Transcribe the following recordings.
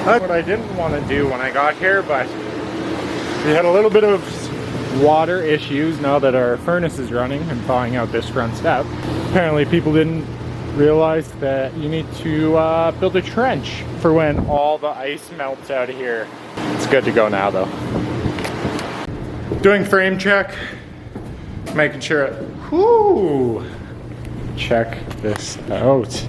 That's what I didn't want to do when I got here, but we had a little bit of water issues now that our furnace is running and thawing out this front step. Apparently people didn't realize that you need to build a trench for when all the ice melts out of here. It's good to go now though. Doing frame check, making sure it, whoo, check this out.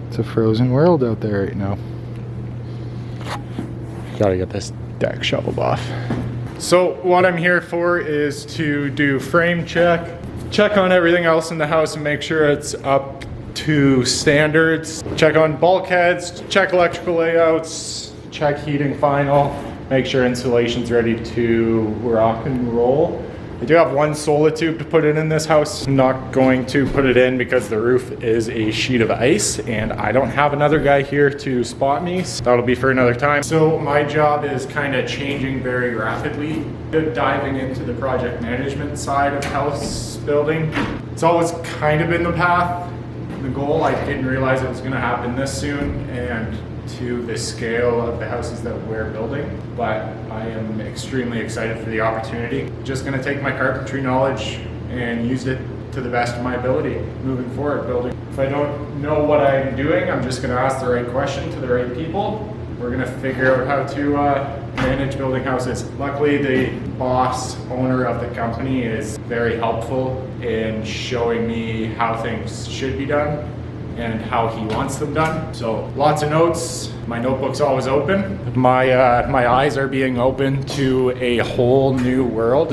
It's a frozen world out there right now. Gotta get this deck shoveled off. So what I'm here for is to do frame check on everything else in the house and make sure it's up to standards. Check on bulkheads, check electrical layouts, check heating final, make sure insulation's ready to rock and roll. I do have one solar tube to put in this house. I'm not going to put it in because the roof is a sheet of ice and I don't have another guy here to spot me. So that'll be for another time. So my job is kind of changing very rapidly. Diving into the project management side of house building. It's always kind of been the path, the goal. I didn't realize it was going to happen this soon and to the scale of the houses that we're building, but I am extremely excited for the opportunity. Just going to take my carpentry knowledge and use it to the best of my ability moving forward building. If I don't know what I'm doing, I'm just going to ask the right question to the right people. We're going to figure out how to manage building houses. Luckily, the boss owner of the company is very helpful in showing me how things should be done and how he wants them done. So lots of notes. My notebook's always open. My eyes are being open to a whole new world,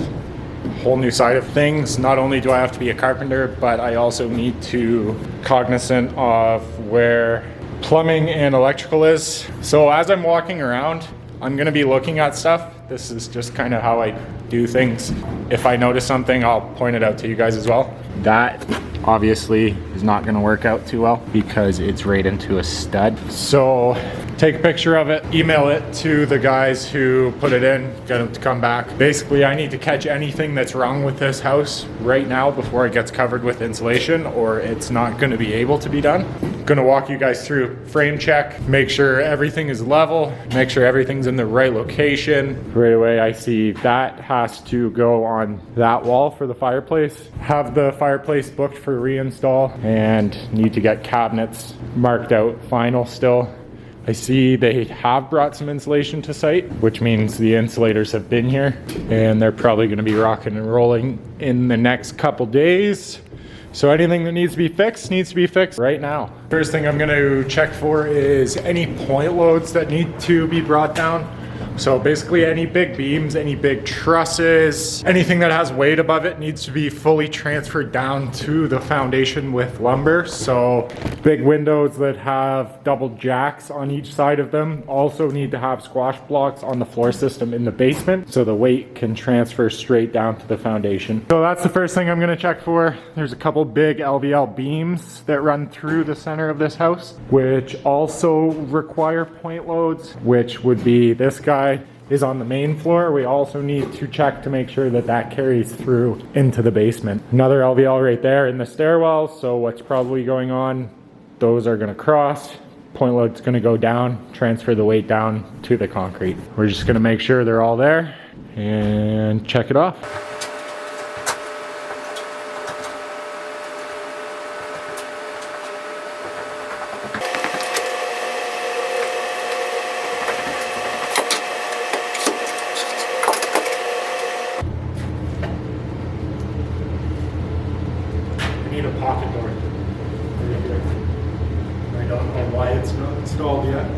whole new side of things. Not only do I have to be a carpenter, but I also need to cognizant of where plumbing and electrical is. So as I'm walking around, I'm gonna be looking at stuff. This is just kind of how I do things. If I notice something, I'll point it out to you guys as well. That obviously is not going to work out too well because it's right into a stud. So take a picture of it, email it to the guys who put it in, get them to come back. Basically, I need to catch anything that's wrong with this house right now before it gets covered with insulation or it's not going to be able to be done. I'm going to walk you guys through frame check, make sure everything is level, make sure everything's in the right location. Right away, I see that has to go on that wall for the fireplace. Have the fireplace booked for reinstall and need to get cabinets marked out final still. I see they have brought some insulation to site, which means the insulators have been here and they're probably going to be rocking and rolling in the next couple days. So anything that needs to be fixed right now. First thing I'm going to check for is any point loads that need to be brought down. So basically any big beams, any big trusses, anything that has weight above it needs to be fully transferred down to the foundation with lumber. So big windows that have double jacks on each side of them also need to have squash blocks on the floor system in the basement so the weight can transfer straight down to the foundation. So that's the first thing I'm going to check for. There's a couple big LVL beams that run through the center of this house, which also require point loads, which would be this guy is on the main floor. We also need to check to make sure that that carries through into the basement. Another LVL right there in the stairwell. So what's probably going on, those are going to cross. Point load's going to go down, transfer the weight down to the concrete. We're just going to make sure they're all there and check it off. Need a pocket door. I don't know why it's not installed yet.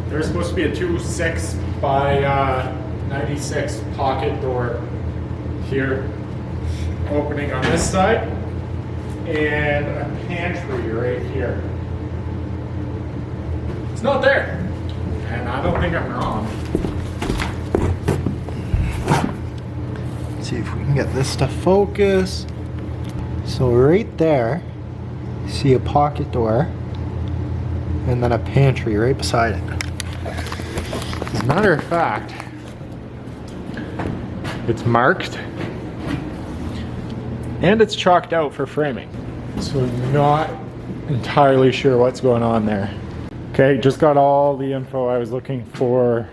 There's supposed to be a 26 by 96 pocket door here, opening on this side, and a pantry right here. It's not there, and I don't think I'm wrong. See if we can get this stuff focused. So right there, you see a pocket door and then a pantry right beside it. As a matter of fact, it's marked And it's chalked out for framing. So not entirely sure what's going on there. Okay, just got all the info I was looking for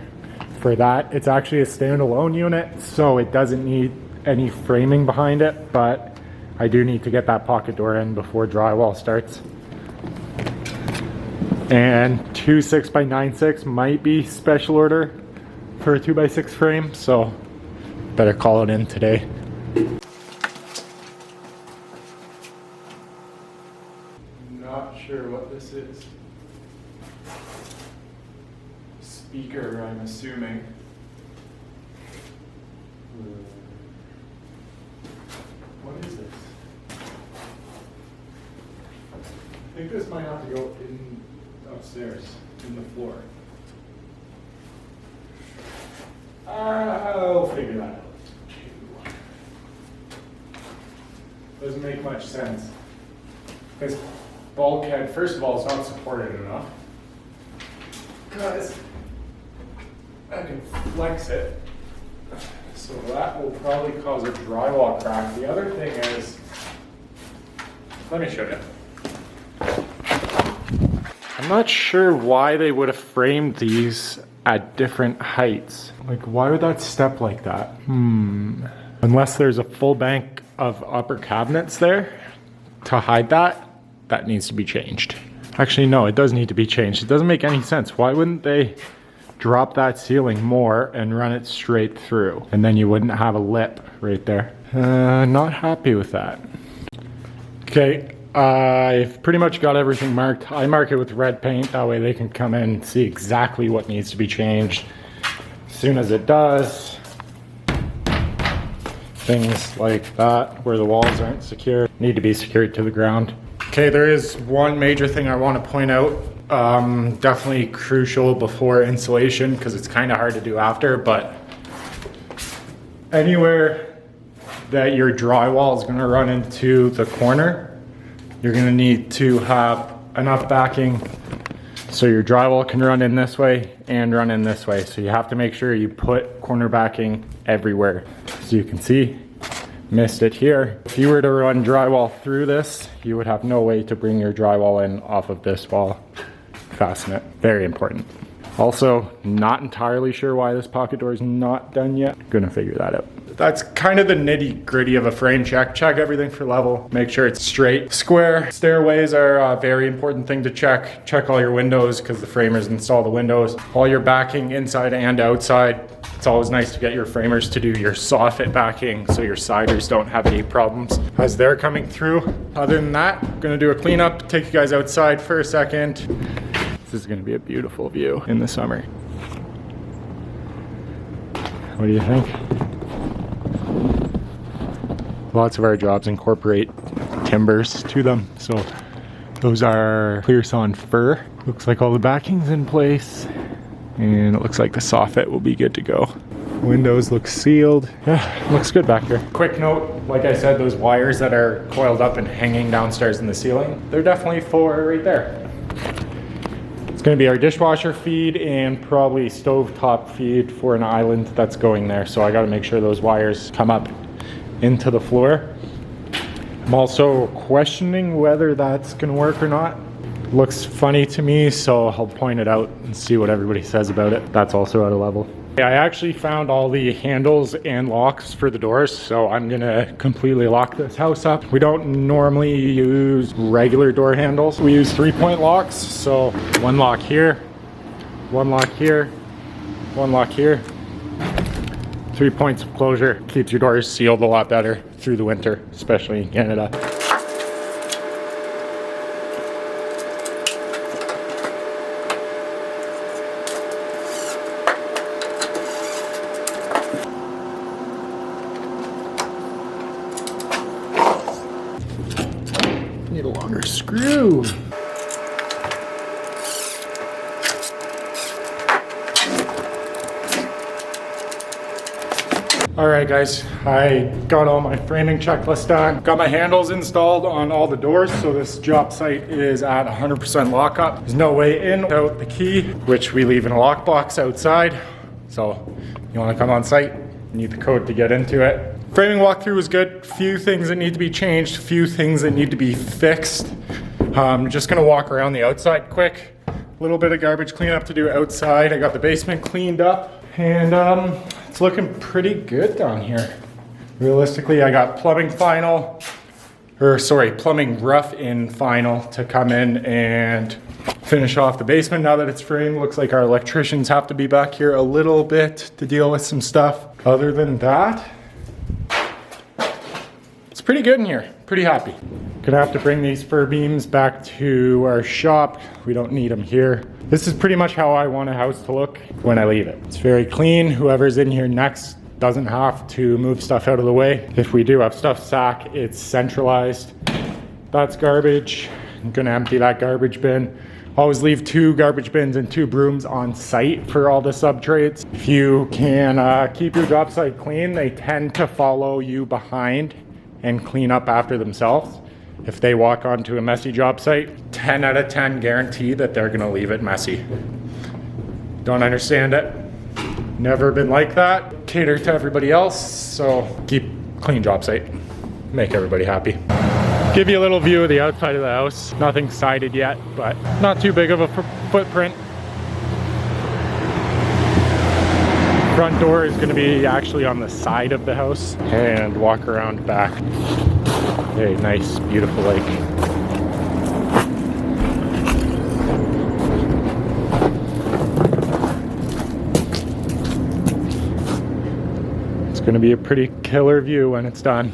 that. It's actually a standalone unit, so it doesn't need any framing behind it, but I do need to get that pocket door in before drywall starts. And 2 6x9 might be special order for a 2x6 frame, so better call it in today. Not sure what this is. Speaker, I'm assuming. What is this? I think this might have to go in upstairs, in the floor. I'll figure that out. Doesn't make much sense. This bulkhead, first of all, is not supported enough. Guys, I can flex it. So that will probably cause a drywall crack. The other thing is, let me show you. I'm not sure why they would have framed these at different heights. Like, why would that step like that? Unless there's a full bank of upper cabinets there to hide that, that needs to be changed. Actually, no, it does need to be changed. It doesn't make any sense. Why wouldn't they drop that ceiling more and run it straight through? And then you wouldn't have a lip right there. Not happy with that. Okay, I've pretty much got everything marked. I mark it with red paint, that way they can come in and see exactly what needs to be changed. As soon as it does, things like that, where the walls aren't secure, need to be secured to the ground. Okay, there is one major thing I want to point out. Definitely crucial before installation, because it's kind of hard to do after, but anywhere that your drywall is going to run into the corner, you're going to need to have enough backing so your drywall can run in this way and run in this way. So you have to make sure you put corner backing everywhere. As you can see, missed it here. If you were to run drywall through this, you would have no way to bring your drywall in off of this wall. Fasten it, very important. Also, not entirely sure why this pocket door is not done yet. Gonna figure that out. That's kind of the nitty gritty of a frame check. Check everything for level, make sure it's straight. Square stairways are a very important thing to check. Check all your windows, because the framers install the windows. All your backing inside and outside. It's always nice to get your framers to do your soffit backing so your siders don't have any problems as they're coming through. Other than that, I'm gonna do a cleanup, take you guys outside for a second. This is gonna be a beautiful view in the summer. What do you think? Lots of our jobs incorporate timbers to them. So those are clear sawn fir. Looks like all the backing's in place. And it looks like the soffit will be good to go. Windows look sealed. Yeah, looks good back here. Quick note, like I said, those wires that are coiled up and hanging downstairs in the ceiling, they're definitely for right there. It's gonna be our dishwasher feed and probably stovetop feed for an island that's going there. So I gotta make sure those wires come up into the floor. I'm also questioning whether that's gonna work or not. Looks funny to me, so I'll point it out and see what everybody says about it. That's also at a level. I actually found all the handles and locks for the doors, so I'm gonna completely lock this house up. We don't normally use regular door handles. We use 3-point locks, so one lock here, one lock here, one lock here. 3 points of closure keeps your doors sealed a lot better through the winter, especially in Canada. Need a longer screw. All right, guys, I got all my framing checklist done. Got my handles installed on all the doors, so this job site is at 100% lockup. There's no way in without the key, which we leave in a lockbox outside. So you wanna come on site, you need the code to get into it. Framing walkthrough was good. Few things that need to be changed, few things that need to be fixed. Just gonna walk around the outside quick. A little bit of garbage cleanup to do outside. I got the basement cleaned up, and it's looking pretty good down here. Realistically, I got plumbing rough in final to come in and finish off the basement now that it's framed. Looks like our electricians have to be back here a little bit to deal with some stuff. Other than that, it's pretty good in here. Pretty happy. Gonna have to bring these fir beams back to our shop. We don't need them here. This is pretty much how I want a house to look when I leave it. It's very clean. Whoever's in here next doesn't have to move stuff out of the way. If we do have stuff stacked, it's centralized. That's garbage. I'm gonna empty that garbage bin. Always leave 2 garbage bins and 2 brooms on site for all the sub trades. If you can keep your job site clean, they tend to follow you behind and clean up after themselves. If they walk onto a messy job site, 10 out of 10 guarantee that they're gonna leave it messy. Don't understand it. Never been like that. Cater to everybody else, so keep clean job site. Make everybody happy. Give you a little view of the outside of the house. Nothing sided yet, but not too big of a footprint. Front door is going to be actually on the side of the house, and walk around back. Very nice, beautiful lake. It's going to be a pretty killer view when it's done.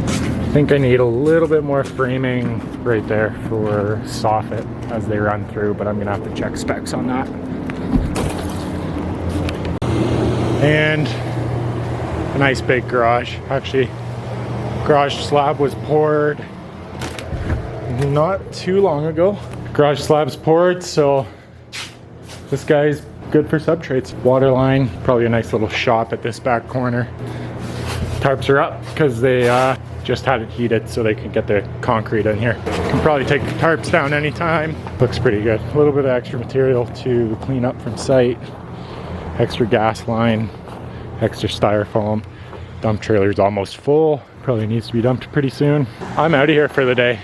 I think I need a little bit more framing right there for soffit as they run through, but I'm gonna have to check specs on that. And a nice big garage. Actually, garage slab was poured not too long ago. Garage slab's poured, so this guy's good for sub trades. Water line, probably a nice little shop at this back corner. Tarps are up because they just had it heated so they could get the concrete in here. Can probably take the tarps down anytime. Looks pretty good. A little bit of extra material to clean up from site. Extra gas line, extra styrofoam. Dump trailer's almost full. Probably needs to be dumped pretty soon. I'm out of here for the day.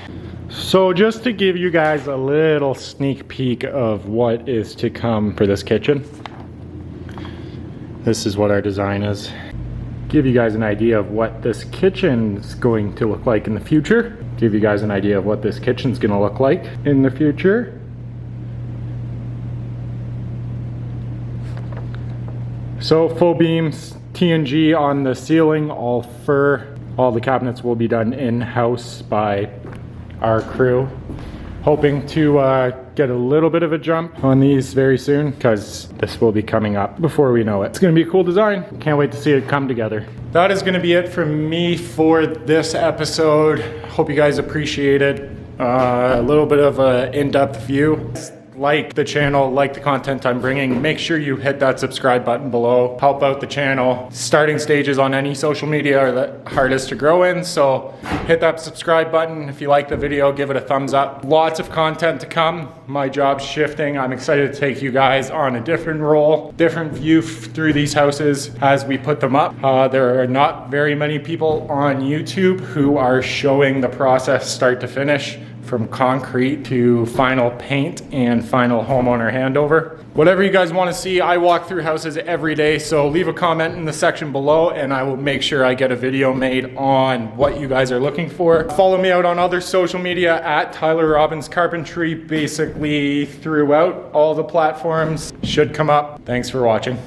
So just to give you guys a little sneak peek of what is to come for this kitchen. This is what our design is. Give you guys an idea of what this kitchen is going to look like in the future. Give you guys an idea of what this kitchen's gonna look like in the future. So full beams, TNG on the ceiling, all fir. All the cabinets will be done in-house by our crew. Hoping to get a little bit of a jump on these very soon, because this will be coming up before we know it. It's gonna be a cool design. Can't wait to see it come together. That is gonna be it from me for this episode. Hope you guys appreciate it. A little bit of an in-depth view. Like the channel, like the content I'm bringing, make sure you hit that subscribe button below. Help out the channel. Starting stages on any social media are the hardest to grow in, so hit that subscribe button. If you like the video, give it a thumbs up. Lots of content to come. My job's shifting. I'm excited to take you guys on a different role, different view through these houses as we put them up. There are not very many people on YouTube who are showing the process start to finish, from concrete to final paint and final homeowner handover. Whatever you guys want to see, I walk through houses every day, so leave a comment in the section below and I will make sure I get a video made on what you guys are looking for. Follow me out on other social media at Tyler Robbins Carpentry, basically throughout all the platforms. Should come up. Thanks for watching.